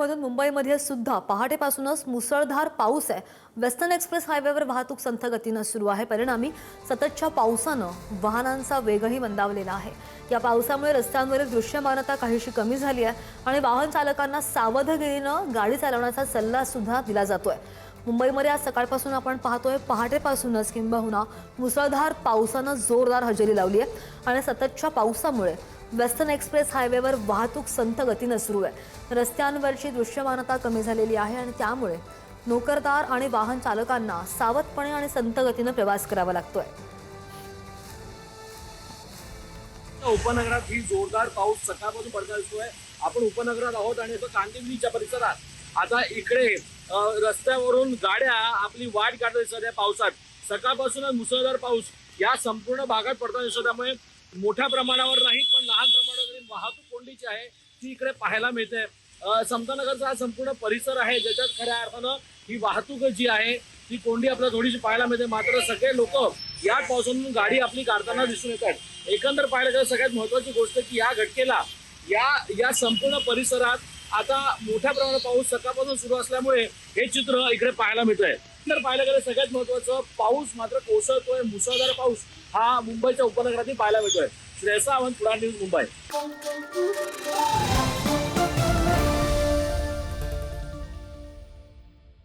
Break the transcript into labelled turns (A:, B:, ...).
A: उपनगरामधून मुंबईमध्ये सुद्धा पहाटेपासूनच मुसळधार पाऊस आहे। वेस्टर्न एक्सप्रेस हायवेवर वाहतूक संथ गतीने सुरू आहे। परिणामी सततच्या पावसानं वाहनांचा वेगही मंदावलेला आहे। या पावसामुळे रस्त्यांवरील दृश्यमानता काहीशी कमी झाली आहे आणि वाहन चालकांना सावधगिरीने गाडी चालवण्याचा सल्ला सुद्धा दिला जातोय। मुंबईमध्ये आज सकाळपासून आपण पाहतोय पहाटेपासूनच किंबहुना मुसळधार पावसानं जोरदार हजेरी लावली आहे आणि सततच्या पावसामुळे वेस्टर्न एक्सप्रेस हायवेवर वाहतूक संथ गतीने सुरू आहे। रस्त्यांवरची दृश्यमानता कमी झालेली आहे आणि त्यामुळे नोकरदार आणि वाहन चालकांना सावधपणे आणि संथ गतीने प्रवास करावा लागतोय।
B: उपनगरात ही जोरदार पाऊस सकाळपासून पडत असतोय। आपण उपनगरात आहोत आणि कांदिवलीच्या परिसरात आता इकडे रस्त्यावरून गाड्या आपली वाट काढत दिसत आहे। पावसात सकाळपासूनच मुसळधार पाऊस या संपूर्ण भागात पडताना दिसत, त्यामुळे मोठ्या प्रमाणावर नाही पण लहान प्रमाणावर वाहतूक कोंडी जी आहे ती इकडे पाहायला मिळते। समतानगरचा हा संपूर्ण परिसर आहे ज्याच्यात खऱ्या अर्थानं ही वाहतूक जी आहे ती कोंडी आपल्याला थोडीशी पाहायला मिळते। मात्र सगळे लोक या पावसातून गाडी आपली काढताना दिसून येतात। एकंदर पाहायला गेलं सगळ्यात महत्वाची गोष्ट की या घटकेला या संपूर्ण परिसरात आता मोठ्या प्रमाणात पाऊस सकाळपासून सुरू असल्यामुळे हे चित्र इकडे पाहायला मिळतंय। तर पाहायला गेलं सगळ्यात महत्वाचं पाऊस मात्र कोसळतोय। मुसळधार पाऊस हा मुंबईच्या उपनगरातील पाहायला मिळतोय। श्रेयस सावंत, पुढार न्यूज, मुंबई।